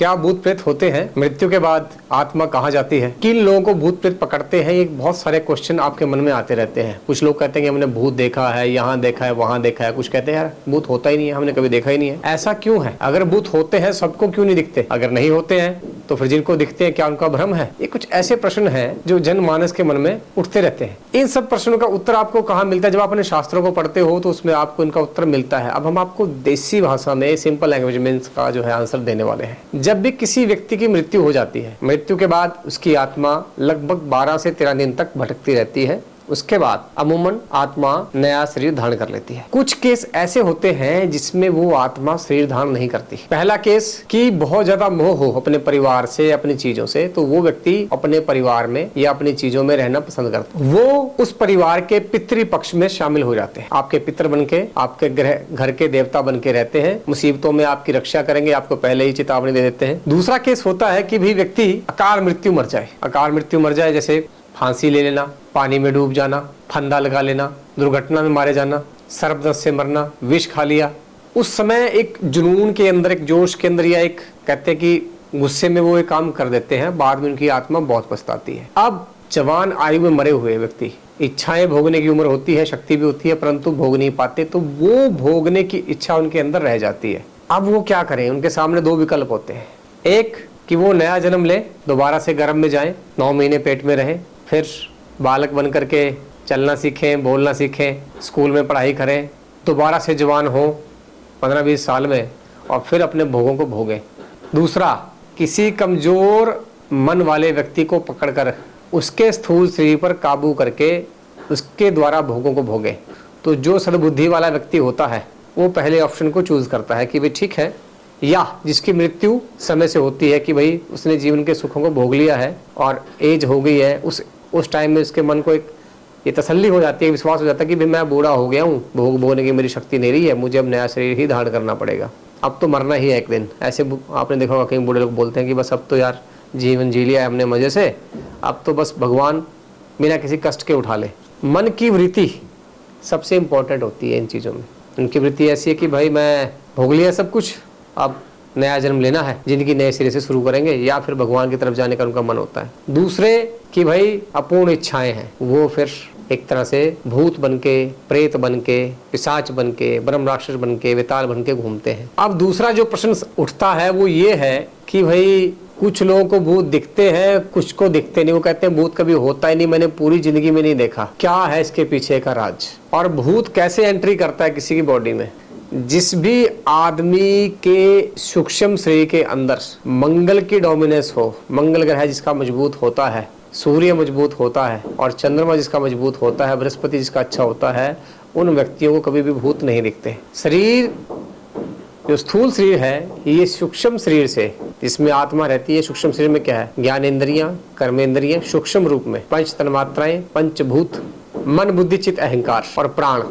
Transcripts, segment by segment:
क्या भूत प्रेत होते हैं? मृत्यु के बाद आत्मा कहाँ जाती है? किन लोगों को भूत प्रेत पकड़ते हैं? ये बहुत सारे क्वेश्चन आपके मन में आते रहते हैं। कुछ लोग कहते हैं कि हमने भूत देखा है, यहाँ देखा है, वहां देखा है। कुछ कहते हैं यार भूत होता ही नहीं है, हमने कभी देखा ही नहीं है। ऐसा क्यों है? अगर भूत होते हैं सबको क्यों नहीं दिखते? अगर नहीं होते हैं तो फिर जिनको दिखते हैं क्या उनका भ्रम है? ये कुछ ऐसे प्रश्न हैं जो जनमानस के मन में उठते रहते हैं। इन सब प्रश्नों का उत्तर आपको कहाँ मिलता है? जब आप अपने शास्त्रों को पढ़ते हो तो उसमें आपको इनका उत्तर मिलता है। अब हम आपको देसी भाषा में सिंपल लैंग्वेज में इसका जो है आंसर देने वाले हैं। जब भी किसी व्यक्ति की मृत्यु हो जाती है, मृत्यु के बाद उसकी आत्मा लगभग 12 से 13 दिन तक भटकती रहती है। उसके बाद अमूमन आत्मा नया शरीर धारण कर लेती है। कुछ केस ऐसे होते हैं जिसमें वो आत्मा शरीर धारण नहीं करती। पहला केस कि बहुत ज्यादा मोह हो अपने परिवार से, अपनी चीजों से, तो वो व्यक्ति अपने परिवार में या अपनी चीजों में रहना पसंद करता है। वो उस परिवार के पितृ पक्ष में शामिल हो जाते हैं। आपके पितर बन के, आपके घर के देवता बन के रहते हैं। मुसीबतों में आपकी रक्षा करेंगे, आपको पहले ही चेतावनी दे देते हैं। दूसरा केस होता है कि भी व्यक्ति अकाल मृत्यु मर जाए। अकाल मृत्यु मर जाए जैसे फांसी ले लेना, पानी में डूब जाना, फंदा लगा लेना, दुर्घटना में मारे जाना, सर्पदंश से मरना, विष खा लिया। उस समय एक जुनून के अंदर, एक जोश के अंदर, या एक कहते हैं कि गुस्से में वो एक काम कर देते हैं। बाद में उनकी आत्मा बहुत पछताती है। अब जवान आयु में मरे हुए व्यक्ति, इच्छाएं भोगने की उम्र होती है, शक्ति भी होती है, परंतु भोग नहीं पाते, तो वो भोगने की इच्छा उनके अंदर रह जाती है। अब वो क्या करें? उनके सामने दो विकल्प होते हैं। एक कि वो नया जन्म ले, दोबारा से गर्भ में जाए, 9 महीने पेट में रहे, फिर बालक बन करके चलना सीखें, बोलना सीखें, स्कूल में पढ़ाई करें, दोबारा से जवान हो 15-20 साल में, और फिर अपने भोगों को भोगें। दूसरा, किसी कमजोर मन वाले व्यक्ति को पकड़कर उसके स्थूल शरीर पर काबू करके उसके द्वारा भोगों को भोगें। तो जो सद्बुद्धि वाला व्यक्ति होता है वो पहले ऑप्शन को चूज करता है कि भाई ठीक है, या जिसकी मृत्यु समय से होती है कि भाई उसने जीवन के सुखों को भोग लिया है और एज हो गई है, उस टाइम में उसके मन को एक ये तसल्ली हो जाती है, विश्वास हो जाता है कि भाई मैं बूढ़ा हो गया हूँ, भोग भोगने की मेरी शक्ति नहीं रही है, मुझे अब नया शरीर ही धारण करना पड़ेगा, अब तो मरना ही है एक दिन। ऐसे आपने देखा होगा कई बूढ़े लोग बोलते हैं कि बस अब तो यार जीवन जी लिया है हमने मजे से, अब तो बस भगवान बिना किसी कष्ट के उठा ले। मन की वृत्ति सबसे इम्पोर्टेंट होती है इन चीज़ों में। उनकी वृत्ति ऐसी है कि भाई मैं भोग लिया सब कुछ, अब नया जन्म लेना है, जिंदगी नए सिरे से शुरू करेंगे, या फिर भगवान की तरफ जाने का उनका मन होता है। दूसरे कि भाई अपूर्ण इच्छाएं हैं, वो फिर एक तरह से भूत बनके, प्रेत बनके, पिशाच बनके, ब्रह्म राक्षस बनके, वेताल बनके घूमते हैं। अब दूसरा जो प्रश्न उठता है वो ये है कि भाई कुछ लोगों को भूत दिखते हैं, कुछ को दिखते नहीं। वो कहते हैं भूत कभी होता ही नहीं, मैंने पूरी जिंदगी में नहीं देखा। क्या है इसके पीछे का राज? और भूत कैसे एंट्री करता है किसी की बॉडी में? जिस भी आदमी के सूक्ष्म शरीर के अंदर मंगल की डोमिनेंस हो, मंगल ग्रह जिसका मजबूत होता है, सूर्य मजबूत होता है, और चंद्रमा जिसका मजबूत होता है, बृहस्पति जिसका अच्छा होता है, उन व्यक्तियों को कभी भी भूत नहीं दिखते। शरीर जो स्थूल शरीर है, ये सूक्ष्म शरीर से, जिसमें आत्मा रहती है, सूक्ष्म शरीर में क्या है? ज्ञानेंद्रियां, कर्मेंद्रियां, सूक्ष्म रूप में पंच तन्मात्राएं, पंचभूत, मन बुद्धि चित्त अहंकार और प्राण,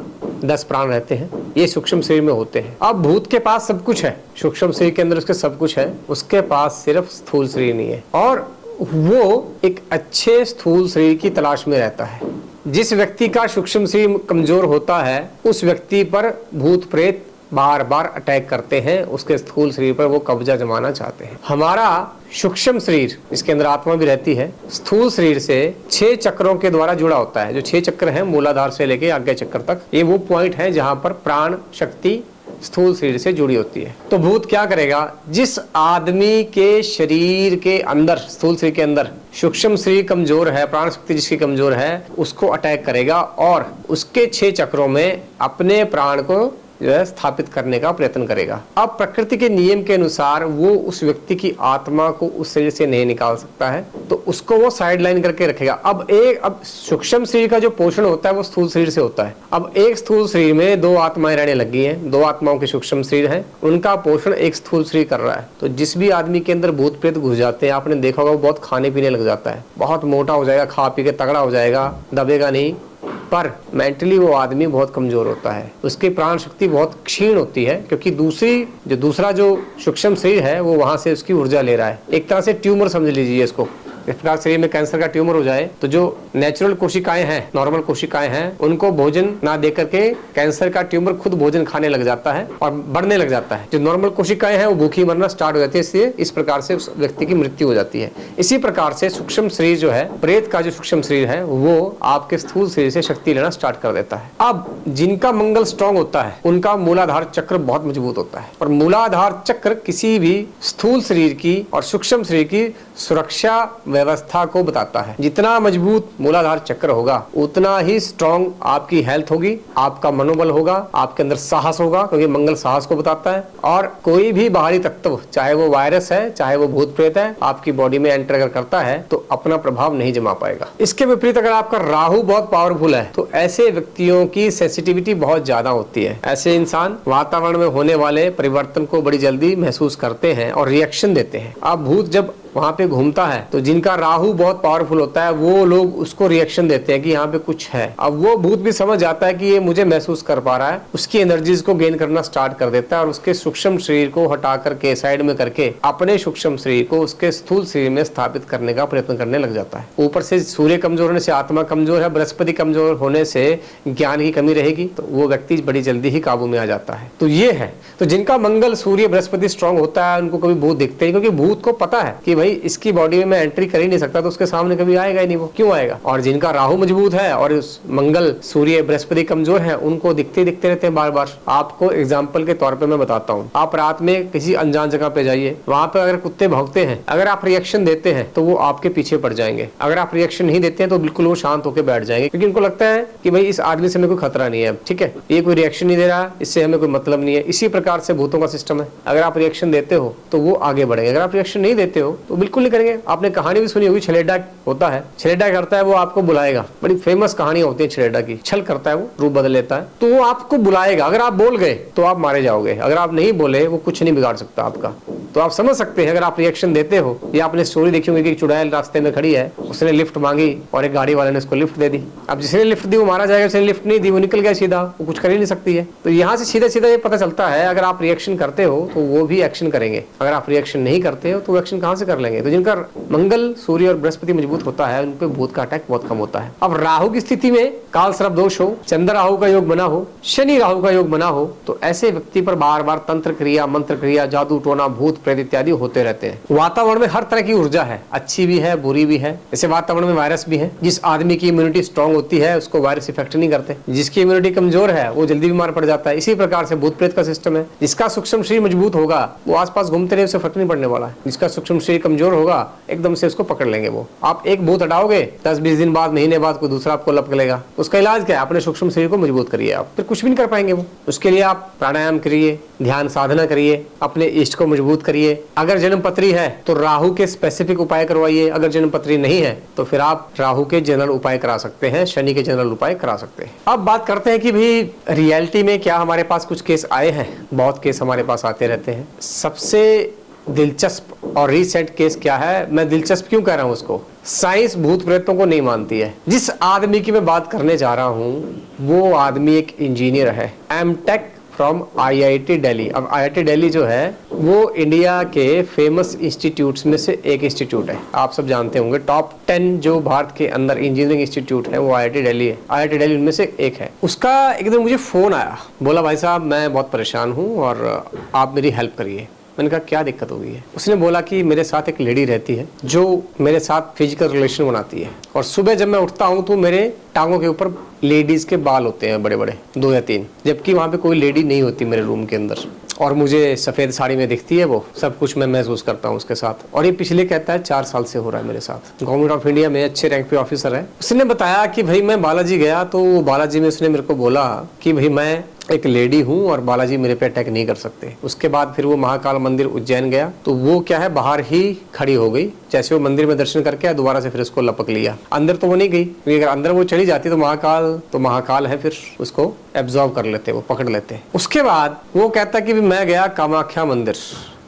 10 प्राण रहते हैं, ये सूक्ष्म शरीर में होते हैं। अब भूत के पास सब कुछ है, सूक्ष्म शरीर के अंदर उसके सब कुछ है, उसके पास सिर्फ स्थूल शरीर नहीं है, और वो एक अच्छे स्थूल शरीर की तलाश में रहता है। जिस व्यक्ति का सूक्ष्म शरीर कमजोर होता है, उस व्यक्ति पर भूत प्रेत बार बार अटैक करते हैं, उसके स्थूल शरीर पर वो कब्जा जमाना चाहते हैं। हमारा सूक्ष्म शरीर, जिसके अंदर आत्मा भी रहती है, स्थूल शरीर से 6 चक्रों के द्वारा जुड़ा होता है। जो 6 चक्र हैं, मूलाधार से लेके आज्ञा चक्र तक, ये वो पॉइंट है जहां पर प्राण शक्ति स्थूल शरीर से जुड़ी होती है। तो भूत क्या करेगा? जिस आदमी के शरीर के अंदर, स्थूल शरीर के अंदर सूक्ष्म शरीर कमजोर है, प्राण शक्ति जिसकी कमजोर है, उसको अटैक करेगा और उसके 6 चक्रों में अपने प्राण को जो है स्थापित करने का प्रयत्न करेगा। अब प्रकृति के नियम के अनुसार वो उस व्यक्ति की आत्मा को उस शरीर से नहीं निकाल सकता है, तो उसको वो साइड लाइन करके रखेगा। अब सूक्ष्म शरीर का जो पोषण होता है वो स्थूल शरीर से होता है। अब एक स्थूल शरीर में 2 आत्माएं रहने लगी हैं, 2 आत्माओं के सूक्ष्म शरीर हैं, उनका पोषण एक स्थूल शरीर कर रहा है। तो जिस भी आदमी के अंदर भूत प्रेत घुस जाते हैं, आपने देखा होगा वो बहुत खाने पीने लग जाता है, बहुत मोटा हो जाएगा, खा पी के तगड़ा हो जाएगा, दबेगा नहीं, पर मेंटली वो आदमी बहुत कमजोर होता है, उसकी प्राण शक्ति बहुत क्षीण होती है, क्योंकि दूसरा जो सूक्ष्म शरीर है वो वहां से उसकी ऊर्जा ले रहा है। एक तरह से ट्यूमर समझ लीजिए इसको, इस प्रकार शरीर में कैंसर का ट्यूमर हो जाए तो जो नेचुरल कोशिकाएं हैं, नॉर्मल कोशिकाएं हैं, उनको भोजन ना दे करके कैंसर का ट्यूमर खुद भोजन खाने लग जाता है और बढ़ने लग जाता है। जो नॉर्मल कोशिकाएं हैं वो भूखी मरना स्टार्ट हो जाती है, इसलिए इस प्रकार से उस व्यक्ति की मृत्यु हो जाती है। इसी प्रकार से सूक्ष्म शरीर जो है, प्रेत का जो सूक्ष्म शरीर है, वो आपके स्थूल शरीर से शक्ति लेना स्टार्ट कर देता है। अब जिनका मंगल स्ट्रांग होता है उनका मूलाधार चक्र बहुत मजबूत होता है, और मूलाधार चक्र किसी भी स्थूल शरीर की और सूक्ष्म शरीर की सुरक्षा व्यवस्था को बताता है। जितना मजबूत मूलाधार चक्र होगा उतना ही स्ट्रांग आपकी हेल्थ होगी, आपका मनोबल होगा, आपके अंदर साहस होगा, क्योंकि मंगल साहस को बताता है। और कोई भी बाहरी तत्व, चाहे वो वायरस है, चाहे वो भूत प्रेत है, आपकी बॉडी में एंटर अगर करता है तो अपना प्रभाव नहीं जमा पाएगा। इसके विपरीत अगर आपका राहु बहुत पावरफुल है तो ऐसे व्यक्तियों की सेंसिटिविटी बहुत ज्यादा होती है। ऐसे इंसान वातावरण में होने वाले परिवर्तन को बड़ी जल्दी महसूस करते हैं और रिएक्शन देते हैं। अब भूत जब वहां पे घूमता है तो जिनका राहु बहुत पावरफुल होता है वो लोग उसको रिएक्शन देते हैं कि यहाँ पे कुछ है। अब वो भूत भी समझ जाता है कि ये मुझे महसूस कर पा रहा है, उसकी एनर्जीज को गेन करना स्टार्ट कर देता है और उसके सूक्ष्म शरीर को हटा करके साइड में करके अपने सूक्ष्म शरीर को उसके स्थूल शरीर में स्थापित करने का प्रयत्न करने लग जाता है। ऊपर से सूर्य कमजोर होने से आत्मा कमजोर है, बृहस्पति कमजोर होने से ज्ञान की कमी रहेगी, तो वो व्यक्ति बड़ी जल्दी ही काबू में आ जाता है। तो ये है, तो जिनका मंगल सूर्य बृहस्पति स्ट्रांग होता है उनको कभी भूत दिखते हैं, क्योंकि भूत को पता है कि भाई इसकी बॉडी में मैं एंट्री कर ही नहीं सकता, तो उसके सामने कभी आएगा ही नहीं, वो क्यों आएगा। और जिनका राहु मजबूत है और मंगल सूर्य बृहस्पति कमजोर है उनको दिखते रहते हैं बार बार। आपको एग्जाम्पल के तौर पे मैं बताता हूँ, आप रात में किसी अनजान जगह पे जाइए, वहां पे अगर कुत्ते भौंकते हैं, अगर आप रिएक्शन देते हैं तो वो आपके पीछे पड़ जाएंगे। अगर आप रिएक्शन नहीं देते हैं तो बिल्कुल वो शांत होकर बैठ जाएंगे, क्योंकि उनको लगता है कि भाई इस आदमी से हमें कोई खतरा नहीं है, ठीक है, ये कोई रिएक्शन नहीं दे रहा, इससे हमें कोई मतलब नहीं है। इसी प्रकार से भूतों का सिस्टम है, अगर आप रिएक्शन देते हो तो वो आगे बढ़ेंगे, अगर आप रिएक्शन नहीं देते हो तो बिल्कुल नहीं करेंगे। आपने कहानी भी सुनी होगी, छलेडा होता है, छलेडा करता है वो आपको बुलाएगा, बड़ी फेमस कहानी होती है छलेडा की, छल करता है वो, रूप बदल लेता है, तो वो आपको बुलाएगा। अगर आप बोल गए तो आप मारे जाओगे, अगर आप नहीं बोले वो कुछ नहीं बिगाड़ सकता आपका। तो आप समझ सकते हैं अगर आप रिएक्शन देते हो। या आपने स्टोरी देखी होगी कि एक चुड़ैल रास्ते में खड़ी है, उसने लिफ्ट मांगी और एक गाड़ी वाले ने उसको लिफ्ट दे दी। अब जिसने लिफ्ट दी वो मारा जाएगा, जिसने लिफ्ट नहीं दी वो निकल गया सीधा, वो कुछ कर ही नहीं सकती है। तो यहाँ से सीधा सीधा ये पता चलता है अगर आप रिएक्शन करते हो तो वो भी एक्शन करेंगे, अगर आप रिएक्शन नहीं करते हो तो वो एक्शन कहाँ से कर लेंगे। तो जिनका मंगल सूर्य और बृहस्पति मजबूत होता है उन पे भूत का अटैक बहुत कम होता है। अब राहु की स्थिति में काल सर्प दोष हो, चंद्र राहु का योग बना हो, शनि राहु का योग बना हो, तो ऐसे व्यक्ति पर बार बार तंत्र क्रिया, मंत्र क्रिया, जादू टोना, भूत प्रेत इत्यादि होते रहते हैं। वातावरण में हर तरह की ऊर्जा है, अच्छी भी है बुरी भी है। जैसे वातावरण में वायरस भी है, जिस आदमी की इम्यूनिटी स्ट्रांग होती है उसको वायरस इफेक्ट नहीं करते, जिसकी इम्यूनिटी कमजोर है वो जल्दी बीमार पड़ जाता है। इसी प्रकार से भूत प्रेत का सिस्टम है, जिसका सूक्ष्म शरीर मजबूत होगा वो आसपास घूमते रहे, उसे फर्क नहीं पड़ने वाला है। जिसका सूक्ष्म शरीर कमजोर होगा एकदम से उसको पकड़ लेंगे वो। आप एक भूत हटाओगे 10-20 दिन बाद, महीने बाद कोई दूसरा आपको लपक लेगा। उसका इलाज क्या है, अपने सूक्ष्म शरीर को मजबूत करिए, आप फिर कुछ भी नहीं कर पाएंगे वो। उसके लिए आप प्राणायाम करिए, ध्यान साधना करिए, अपने इष्ट को मजबूत करिए। अगर जन्म पत्री है तो राहु के स्पेसिफिक उपाय करवाइए, अगर जन्म पत्री नहीं है तो फिर आप राहु के जनरल उपाय करा सकते हैं, शनि के जनरल उपाय करा सकते हैं। अब बात करते हैं कि भाई रियलिटी में क्या हमारे पास कुछ केस आए हैं। बहुत केस हमारे पास आते रहते हैं। सबसे दिलचस्प और रीसेंट केस क्या है, मैं दिलचस्प क्यों कह रहा हूं उसको, साइंस भूत प्रेतों को नहीं मानती है। जिस आदमी की मैं बात करने जा रहा हूं वो आदमी एक इंजीनियर है, एमटेक फ्रॉम IIT दिल्ली। अब IIT दिल्ली जो है वो इंडिया के फेमस इंस्टीट्यूट्स में से एक इंस्टीट्यूट है, आप सब जानते होंगे। टॉप 10 जो भारत के अंदर इंजीनियरिंग इंस्टीट्यूट है वो IIT दिल्ली है, IIT दिल्ली उनमें से एक है। उसका एक दिन मुझे फोन आया, बोला भाई साहब मैं बहुत परेशान हूँ और आप मेरी हेल्प करिए। मैंने कहा क्या दिक्कत हो गई है। उसने बोला कि मेरे साथ एक लेडी रहती है जो मेरे साथ फिजिकल रिलेशन बनाती है, और सुबह जब मैं उठता हूँ तो मेरे टांगों के ऊपर लेडीज के बाल होते हैं बड़े बड़े, 2 या 3, जबकि वहाँ पे कोई लेडी नहीं होती मेरे रूम के अंदर, और मुझे सफेद साड़ी में दिखती है वो। सब कुछ मैं महसूस करता हूँ उसके साथ, और ये पिछले कहता है 4 साल से हो रहा है मेरे साथ। गवर्नमेंट ऑफ इंडिया में अच्छे रैंक पे ऑफिसर है। उसने बताया कि भाई मैं बालाजी गया तो बालाजी में उसने मेरे को बोला कि भाई मैं एक लेडी हूँ और बालाजी मेरे पे अटैक नहीं कर सकते। उसके बाद फिर वो महाकाल मंदिर उज्जैन गया तो वो क्या है बाहर ही खड़ी हो गई। जैसे वो मंदिर में दर्शन करके दोबारा से फिर उसको लपक लिया। अंदर तो वो नहीं गई, क्योंकि अगर अंदर वो चली जाती तो महाकाल है, फिर उसको एब्जॉर्ब कर लेते, वो पकड़ लेते। उसके बाद वो कहता कि मैं गया कामाख्या मंदिर,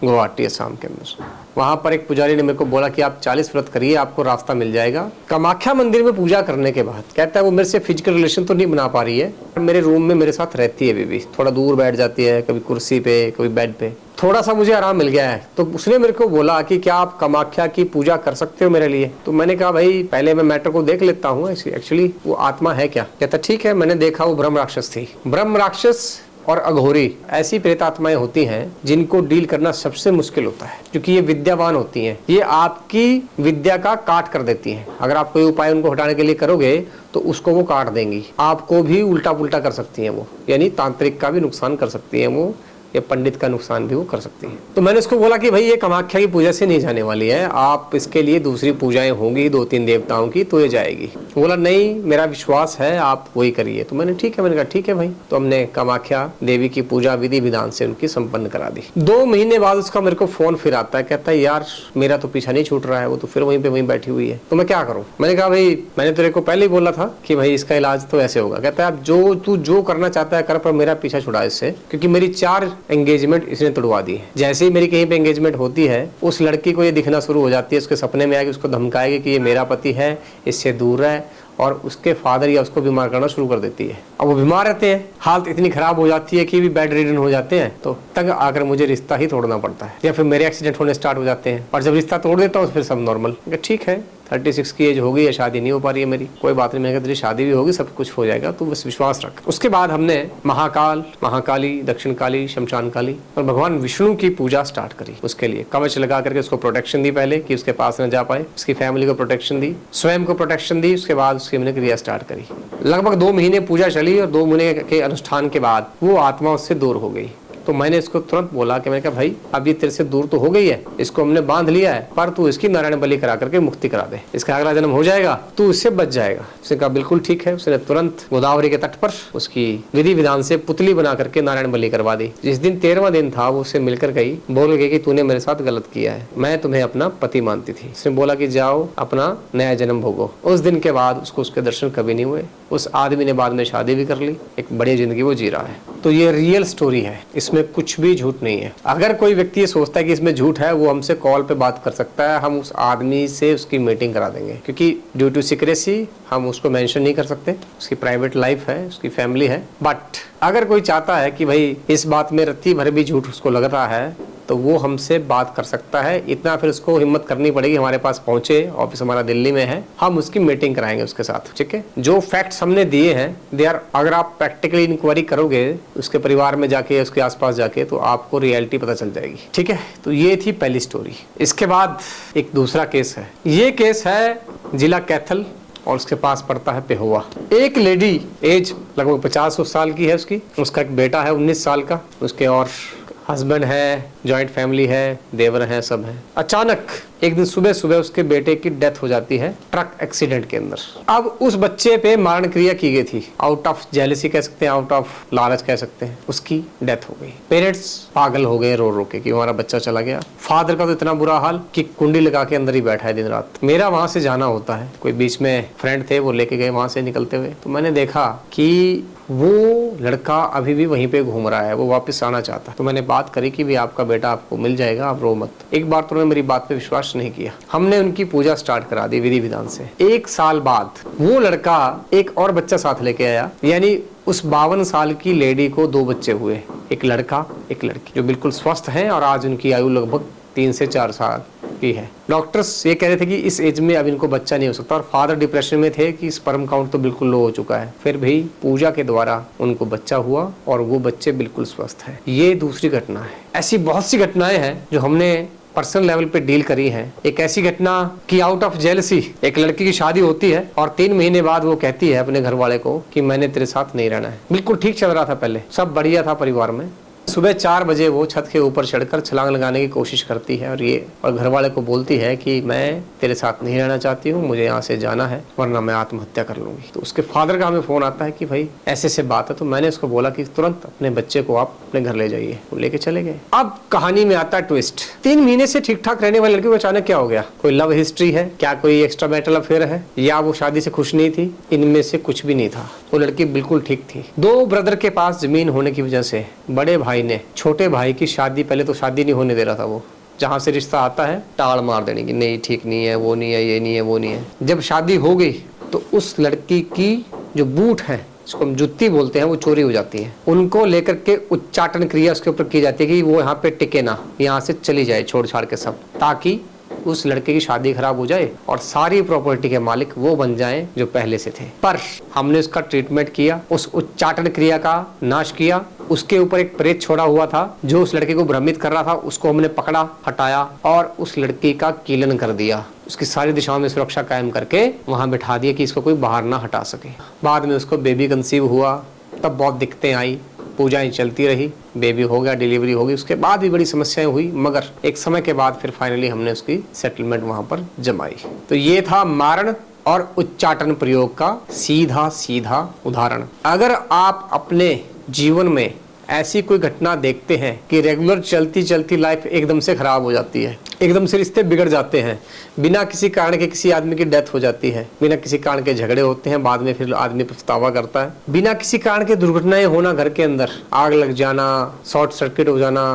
गुवाहाटी असम के अंदर। वहाँ पर एक पुजारी ने मेरे को बोला कि आप 40 व्रत करिए, आपको रास्ता मिल जाएगा। कामाख्या मंदिर में पूजा करने के बाद कहता है वो मेरे से फिजिकल रिलेशन तो नहीं बना पा रही है, मेरे रूम में मेरे साथ रहती है बेबी, थोड़ा दूर बैठ जाती है, कभी कुर्सी पे कभी बेड पे, थोड़ा सा मुझे आराम मिल गया है। तो उसने मेरे को बोला कि क्या आप कामाख्या की पूजा कर सकते हो मेरे लिए? तो मैंने कहा भाई पहले मैं मैटर को देख लेता हूँ, एक्चुअली वो आत्मा है क्या। कहता ठीक है। मैंने देखा वो ब्रह्म राक्षस थी। ब्रह्म राक्षस और अघोरी ऐसी प्रेत आत्माएं होती हैं जिनको डील करना सबसे मुश्किल होता है, क्योंकि ये विद्यावान होती हैं। ये आपकी विद्या का काट कर देती हैं। अगर आप कोई उपाय उनको हटाने के लिए करोगे तो उसको वो काट देंगी, आपको भी उल्टा पुल्टा कर सकती हैं वो, यानी तांत्रिक का भी नुकसान कर सकती हैं वो, या पंडित का नुकसान भी वो कर सकती है। तो मैंने उसको बोला कि भाई ये कामाख्या की पूजा से नहीं जाने वाली है, आप इसके लिए दूसरी पूजाएं होंगी 2-3 देवताओं की, तो ये जाएगी। बोला नहीं मेरा विश्वास है, आप वही करिए। तो मैंने ठीक है, मैंने कहा ठीक है भाई। तो हमने कामाख्या देवी की पूजा विधि विधान से उनकी संपन्न करा दी। 2 महीने बाद उसका मेरे को फोन फिर आता है, कहता है यार मेरा तो पीछा नहीं छूट रहा है, वो तो फिर वहीं पे वहीं बैठी हुई है, तो मैं क्या करूँ। मैंने कहा भाई मैंने तेरे को पहले ही बोला था कि भाई इसका इलाज तो ऐसे होगा। कहता है अब तू जो करना चाहता है कर, पर मेरा पीछा छुड़ा इससे, क्योंकि मेरी 4 एंगेजमेंट इसने तोड़वा दी है। जैसे ही मेरी कहीं पे एंगेजमेंट होती है उस लड़की को ये दिखना शुरू हो जाती है, उसके सपने में आएगी, उसको धमकाएगी कि ये मेरा पति है, इससे दूर है, और उसके फादर या उसको बीमार करना शुरू कर देती है। अब वो बीमार रहते हैं, हालत इतनी खराब हो जाती है कि भी बेड रिडन हो जाते हैं, तो तंग आकर मुझे रिश्ता ही तोड़ना पड़ता है, या फिर मेरे एक्सीडेंट होने स्टार्ट हो जाते हैं। और जब रिश्ता तोड़ देता हूँ फिर सब नॉर्मल। ठीक है 36 की एज हो गई है, शादी नहीं हो पा रही है मेरी, कोई बात नहीं, मैंने कहा तेरी शादी भी होगी, सब कुछ हो जाएगा, तू बस विश्वास रख। उसके बाद हमने महाकाल, महाकाली, दक्षिण काली, शमशान काली और भगवान विष्णु की पूजा स्टार्ट करी। उसके लिए कवच लगा करके उसको प्रोटेक्शन दी, पहले कि उसके पास न जा पाए, उसकी फैमिली को प्रोटेक्शन दी, स्वयं को प्रोटेक्शन दी। उसके बाद उसकी हमने क्रिया स्टार्ट करी। लगभग 2 महीने पूजा चली और 2 महीने के अनुष्ठान के बाद वो आत्मा उससे दूर हो गई। तो मैंने इसको तुरंत बोला कि मैंने कहा भाई अब ये तेरे से दूर तो हो गई है, इसको हमने बांध लिया है, पर तू इसकी नारायण बलि करा करके मुक्ति करा दे, इसका अगला जन्म हो जाएगा, तू इससे बच जाएगा। उसने कहा बिल्कुल ठीक है। उसने तुरंत गोदावरी के तट पर उसकी विधि विधान से पुतली बना करके नारायण बलि करवा दी। जिस दिन 13वां दिन था वो उससे मिलकर गई, बोल गई कि तूने मेरे साथ गलत किया है, मैं तुम्हें अपना पति मानती थी। उसने बोला कि जाओ अपना नया जन्म भोगो। उस दिन के बाद उसको उसके दर्शन कभी नहीं हुए। उस आदमी ने बाद में शादी भी कर ली, एक बड़ी जिंदगी वो जी रहा है। तो ये रियल स्टोरी है, इसमें कुछ भी झूठ नहीं है। अगर कोई व्यक्ति ये सोचता है कि इसमें झूठ है, वो हमसे कॉल पे बात कर सकता है, हम उस आदमी से उसकी मीटिंग करा देंगे, क्योंकि ड्यू टू सिक्रेसी हम उसको मेंशन नहीं कर सकते, उसकी प्राइवेट लाइफ है, उसकी फैमिली है। बट अगर कोई चाहता है कि भाई इस बात में रत्ती भर भी झूठ उसको लग रहा है, तो वो हमसे बात कर सकता है। इतना फिर उसको हिम्मत करनी पड़ेगी, हमारे पास पहुंचे, ऑफिस हमारा दिल्ली में है, हम उसकी मीटिंग कराएंगे उसके साथ। ठीक है, जो फैक्ट्स हमने दिए हैं दे आर, अगर आप प्रैक्टिकली इंक्वायरी करोगे उसके परिवार में जाके, उसके आसपास जाके, तो आपको रियलिटी पता चल जाएगी। ठीक है, तो ये थी पहली स्टोरी। इसके बाद एक दूसरा केस है। ये केस है जिला कैथल और उसके पास पड़ता है पेहोवा। एक लेडी, एज लगभग 50 साल की है उसकी, उसका एक बेटा है 19 साल का, उसके और हस्बैंड है, जॉइंट फैमिली है, देवर हैं, सब हैं। अचानक एक दिन सुबह सुबह उसके बेटे की डेथ हो जाती है ट्रक एक्सीडेंट के अंदर। अब उस बच्चे पे मारण क्रिया की गई थी, आउट ऑफ जेलसी कह सकते हैं, आउट ऑफ लालच कह सकते हैं, उसकी डेथ हो गई। पेरेंट्स पागल हो गए रो रो के कि हमारा बच्चा चला गया। फादर का तो इतना बुरा हाल कि कुंडी लगा के अंदर ही बैठा है दिन रात। मेरा वहां से जाना होता है, कोई बीच में फ्रेंड थे वो लेके गए वहां से निकलते हुए, तो मैंने देखा कि वो लड़का अभी भी वहीं पे घूम रहा है, वो वापस आना चाहता। तो मैंने बात करी कि भी आपका बेटा आपको मिल जाएगा, आप रो मत। एक बार तो उन्होंने मेरी बात पे विश्वास नहीं किया। हमने उनकी पूजा स्टार्ट करा दी विधि विधान से। 1 साल बाद वो लड़का एक और बच्चा साथ लेके आया, यानी उस 52 साल की लेडी को 2 बच्चे हुए, एक लड़का एक लड़की, जो बिल्कुल स्वस्थ हैं और आज उनकी आयु लगभग 3 से 4 साल की है। डॉक्टर्स ये कह रहे थे कि इस एज में अब इनको बच्चा नहीं हो सकता, और फादर डिप्रेशन में थे कि स्पर्म काउंट तो बिल्कुल लो हो चुका है। फिर भी पूजा के द्वारा उनको बच्चा हुआ और वो बच्चे बिल्कुल स्वस्थ हैं। ये दूसरी घटना है। ऐसी बहुत सी घटनाएं हैं जो हमने पर्सनल लेवल पे डील करी है। एक ऐसी घटना कि आउट ऑफ जेलसी एक लड़की की शादी होती है और 3 महीने बाद वो कहती है अपने घर वाले को कि मैंने तेरे साथ नहीं रहना है। बिल्कुल ठीक चल रहा था, पहले सब बढ़िया था परिवार में। सुबह 4 बजे वो छत के ऊपर चढ़कर छलांग लगाने की कोशिश करती है और घर वाले को बोलती है कि मैं तेरे साथ नहीं रहना चाहती हूँ, मुझे यहाँ से जाना है वरना मैं आत्महत्या कर लूंगी। तो उसके फादर का हमें फोन आता है कि भाई ऐसे से बात है। तो मैंने उसको बोला कि तुरंत अपने बच्चे को आप अपने घर ले जाइए। वो लेके चले गए। अब कहानी में आता है ट्विस्ट। 3 महीने से ठीक ठाक रहने वाली लड़की को अचानक क्या हो गया? कोई लव हिस्ट्री है क्या, कोई एक्स्ट्रा मैरिटल अफेयर है, या वो शादी से खुश नहीं थी? इनमें से कुछ भी नहीं था। वो लड़की बिल्कुल ठीक थी। 2 ब्रदर के पास जमीन होने की वजह से बड़े भाई भाई ने छोटे भाई की शादी, पहले तो शादी नहीं होने दे रहा था वो, जहाँ से रिश्ता आता है टाड़ मार देने की, नहीं ठीक नहीं है, वो नहीं है, ये नहीं है, वो नहीं है। जब शादी हो गई तो उस लड़की की जो बूट है, इसको हम जुत्ती बोलते हैं, वो चोरी हो जाती है। उनको लेकर के उच्चाटन क्रिया उसके ऊपर की जाती है कि वो यहाँ पे टिके ना, यहाँ से चली जाए छोड़ छाड़ के सब, ताकि उस लड़के की शादी खराब हो जाए और सारी प्रॉपर्टी के मालिक वो बन जाएं जो पहले से थे। पर हमने उसका ट्रीटमेंट किया, उस उच्चाटन क्रिया का नाश किया। उसके ऊपर एक प्रेत छोड़ा हुआ था जो उस लड़के को भ्रमित कर रहा था, उसको हमने पकड़ा, हटाया और उस लड़की का कीलन कर दिया। उसकी सारी दिशाओं में सुरक्षा कायम करके वहां बिठा दिया कि इसको कोई बाहर ना हटा सके। बाद में उसको बेबी कंसीव हुआ, तब बहुत दिक्कतें आई, पूजाएं चलती रही, बेबी हो गया, डिलीवरी हो गई। उसके बाद भी बड़ी समस्याएं हुई, मगर एक समय के बाद फिर फाइनली हमने उसकी सेटलमेंट वहां पर जमाई। तो ये था मारण और उच्चाटन प्रयोग का सीधा सीधा उदाहरण। अगर आप अपने जीवन में ऐसी कोई घटना देखते हैं कि रेगुलर चलती चलती लाइफ एकदम से खराब हो जाती है, एकदम से रिश्ते बिगड़ जाते हैं, बिना किसी कारण के किसी आदमी की डेथ हो जाती है, बिना किसी कारण के झगड़े होते हैं, बाद में फिर आदमी पछतावा करता है, बिना किसी कारण के दुर्घटनाएं होना, घर के अंदर आग लग जाना, शॉर्ट सर्किट हो जाना,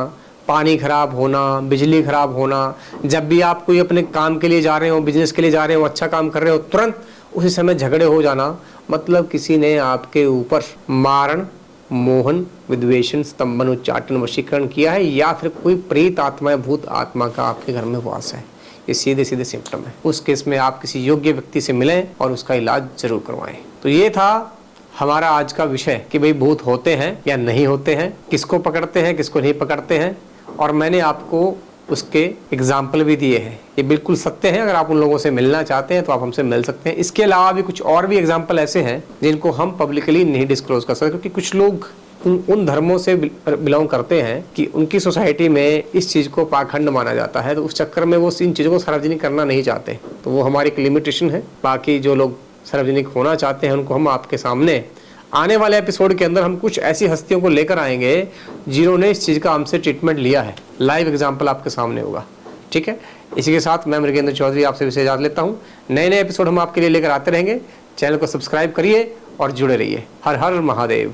पानी खराब होना, बिजली खराब होना, जब भी आप कोई अपने काम के लिए जा रहे हो, बिजनेस के लिए जा रहे हो, अच्छा काम कर रहे हो, तुरंत उसी समय झगड़े हो जाना, मतलब किसी ने आपके ऊपर मारण, मोहन, विद्वेषण, स्तंभन, उच्चाटन, वशीकरण किया है, या फिर कोई प्रेत आत्मा या भूत आत्मा का आपके घर में वास है। ये सीधे सीधे सिम्टम है। उस केस में आप किसी योग्य व्यक्ति से मिलें और उसका इलाज जरूर करवाएं। तो ये था हमारा आज का विषय कि भाई भूत होते हैं या नहीं होते हैं, किसको पकड़ते हैं, किसको नहीं पकड़ते हैं, और मैंने आपको उसके एग्जाम्पल भी दिए हैं। ये बिल्कुल सत्य है। अगर आप उन लोगों से मिलना चाहते हैं तो आप हमसे मिल सकते हैं। इसके अलावा भी कुछ और भी एग्जाम्पल ऐसे हैं जिनको हम पब्लिकली नहीं डिस्क्लोज कर सकते, क्योंकि कुछ लोग उन धर्मों से बिलोंग करते हैं कि उनकी सोसाइटी में इस चीज़ को पाखंड माना जाता है, तो उस चक्कर में वो इन चीज़ों को सार्वजनिक करना नहीं चाहते। तो वो हमारी एक लिमिटेशन है। बाकी जो लोग सार्वजनिक होना चाहते हैं उनको हम आपके सामने आने वाले एपिसोड के अंदर हम कुछ ऐसी हस्तियों को लेकर आएंगे जिन्होंने इस चीज़ का हमसे ट्रीटमेंट लिया है। लाइव एग्जाम्पल आपके सामने होगा। ठीक है, इसी के साथ मैं मृगेंद्र चौधरी आपसे विषय इजाज़त लेता हूँ। नए नए एपिसोड हम आपके लिए लेकर आते रहेंगे। चैनल को सब्सक्राइब करिए और जुड़े रहिए। हर हर महादेव।